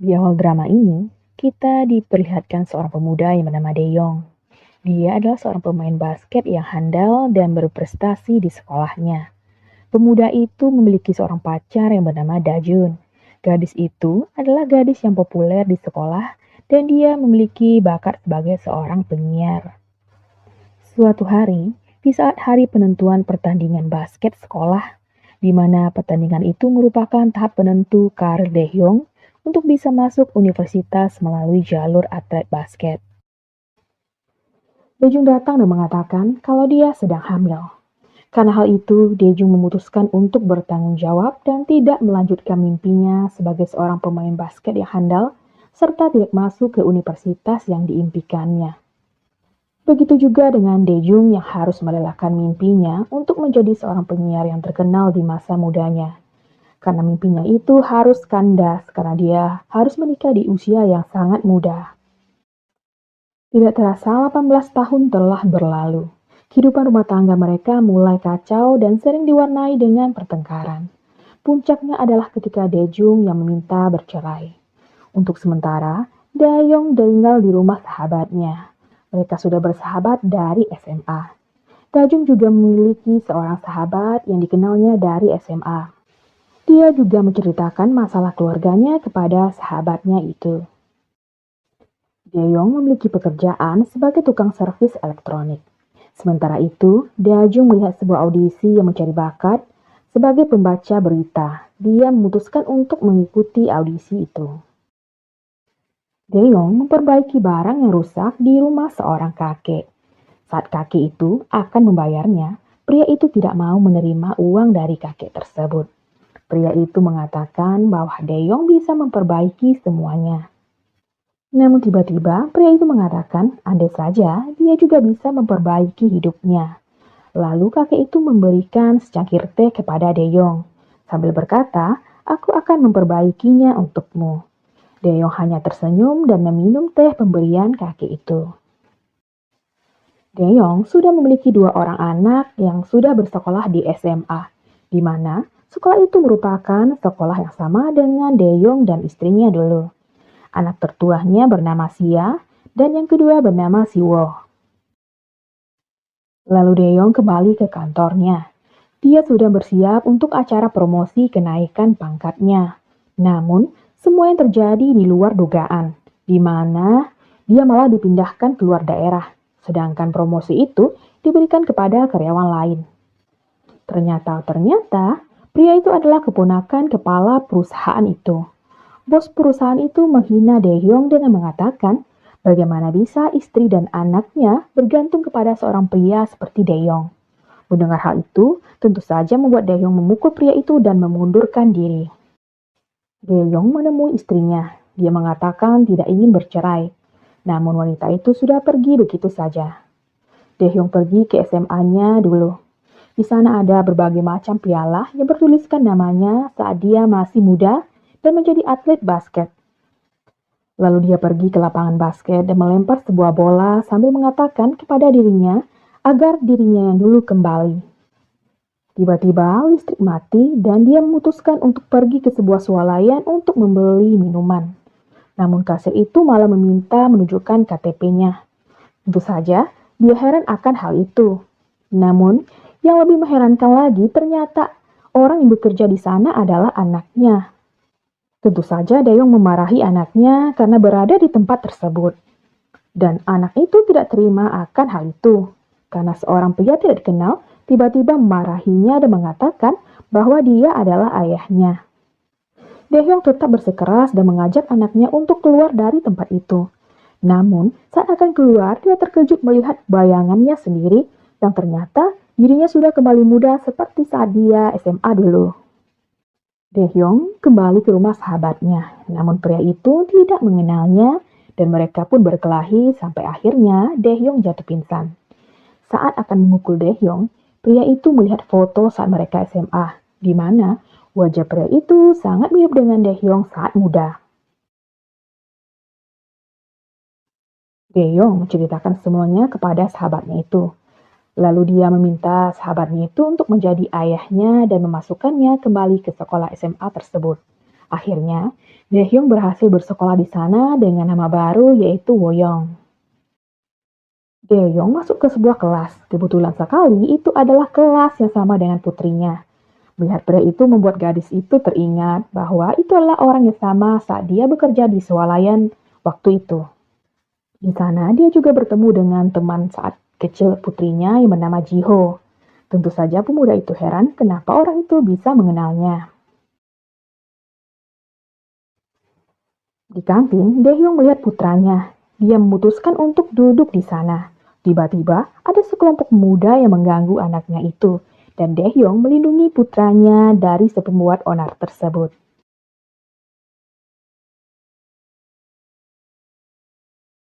Di awal drama ini, kita diperlihatkan seorang pemuda yang bernama De Jong. Dia adalah seorang pemain basket yang handal dan berprestasi di sekolahnya. Pemuda itu memiliki seorang pacar yang bernama Dajun. Gadis itu adalah gadis yang populer di sekolah dan dia memiliki bakat sebagai seorang penyiar. Suatu hari, di saat hari penentuan pertandingan basket sekolah, di mana pertandingan itu merupakan tahap penentu karir De Jong untuk bisa masuk universitas melalui jalur atlet basket. Dejung datang dan mengatakan kalau dia sedang hamil. Karena hal itu, Dejung memutuskan untuk bertanggung jawab dan tidak melanjutkan mimpinya sebagai seorang pemain basket yang handal, serta tidak masuk ke universitas yang diimpikannya. Begitu juga dengan Dejung yang harus merelakan mimpinya untuk menjadi seorang penyiar yang terkenal di masa mudanya. Karena mimpinya itu harus kandas karena dia harus menikah di usia yang sangat muda. Tidak terasa 18 tahun telah berlalu. Kehidupan rumah tangga mereka mulai kacau dan sering diwarnai dengan pertengkaran. Puncaknya adalah ketika Dejung yang meminta bercerai. Untuk sementara, Dayong tinggal di rumah sahabatnya. Mereka sudah bersahabat dari SMA. Dajung juga memiliki seorang sahabat yang dikenalnya dari SMA. Dia juga menceritakan masalah keluarganya kepada sahabatnya itu. Dayong memiliki pekerjaan sebagai tukang servis elektronik. Sementara itu, Dajung melihat sebuah audisi yang mencari bakat sebagai pembaca berita. Dia memutuskan untuk mengikuti audisi itu. Dayong memperbaiki barang yang rusak di rumah seorang kakek. Saat kakek itu akan membayarnya, pria itu tidak mau menerima uang dari kakek tersebut. Pria itu mengatakan bahwa Dayong bisa memperbaiki semuanya. Namun tiba-tiba pria itu mengatakan andai saja dia juga bisa memperbaiki hidupnya. Lalu kakek itu memberikan secangkir teh kepada Dayong sambil berkata, "Aku akan memperbaikinya untukmu." Dayong hanya tersenyum dan meminum teh pemberian kakek itu. Dayong sudah memiliki 2 orang anak yang sudah bersekolah di SMA, di mana sekolah itu merupakan sekolah yang sama dengan Dayong dan istrinya dulu. Anak tertuanya bernama Sia dan yang kedua bernama Siwo. Lalu Dayong kembali ke kantornya. Dia sudah bersiap untuk acara promosi kenaikan pangkatnya. Namun, semua yang terjadi di luar dugaan, di mana dia malah dipindahkan ke luar daerah, sedangkan promosi itu diberikan kepada karyawan lain. Ternyata, pria itu adalah keponakan kepala perusahaan itu. Bos perusahaan itu menghina Daehyung dengan mengatakan bagaimana bisa istri dan anaknya bergantung kepada seorang pria seperti Daehyung. Mendengar hal itu, tentu saja membuat Daehyung memukul pria itu dan memundurkan diri. Daehyung menemui istrinya. Dia mengatakan tidak ingin bercerai. Namun wanita itu sudah pergi begitu saja. Daehyung pergi ke SMA-nya dulu. Di sana ada berbagai macam piala yang bertuliskan namanya saat dia masih muda dan menjadi atlet basket. Lalu dia pergi ke lapangan basket dan melempar sebuah bola sambil mengatakan kepada dirinya agar dirinya yang dulu kembali. Tiba-tiba listrik mati dan dia memutuskan untuk pergi ke sebuah swalayan untuk membeli minuman. Namun kasir itu malah meminta menunjukkan KTP-nya. Tentu saja dia heran akan hal itu. Namun yang lebih mengherankan lagi ternyata orang yang bekerja di sana adalah anaknya. Tentu saja Dayong memarahi anaknya karena berada di tempat tersebut. Dan anak itu tidak terima akan hal itu. Karena seorang pria tidak dikenal tiba-tiba memarahinya dan mengatakan bahwa dia adalah ayahnya. Daehyung tetap bersikeras dan mengajak anaknya untuk keluar dari tempat itu. Namun, saat akan keluar, dia terkejut melihat bayangannya sendiri yang ternyata dirinya sudah kembali muda seperti saat dia SMA dulu. Daehyung kembali ke rumah sahabatnya, namun pria itu tidak mengenalnya dan mereka pun berkelahi sampai akhirnya Daehyung jatuh pingsan. Saat akan memukul Daehyung, pria itu melihat foto saat mereka SMA, di mana wajah pria itu sangat mirip dengan Daehyung saat muda. Daehyung menceritakan semuanya kepada sahabatnya itu. Lalu dia meminta sahabatnya itu untuk menjadi ayahnya dan memasukkannya kembali ke sekolah SMA tersebut. Akhirnya, Daehyung berhasil bersekolah di sana dengan nama baru yaitu Woyong. Daehyung masuk ke sebuah kelas. Kebetulan sekali itu adalah kelas yang sama dengan putrinya. Melihat pria itu membuat gadis itu teringat bahwa itu adalah orang yang sama saat dia bekerja di swalayan waktu itu. Di sana dia juga bertemu dengan teman saat kecil putrinya yang bernama Jiho. Tentu saja pemuda itu heran kenapa orang itu bisa mengenalnya. Di kantin, Daehyung melihat putranya. Dia memutuskan untuk duduk di sana. Tiba-tiba, ada sekelompok pemuda yang mengganggu anaknya itu, dan Daehyung melindungi putranya dari si pembuat onar tersebut.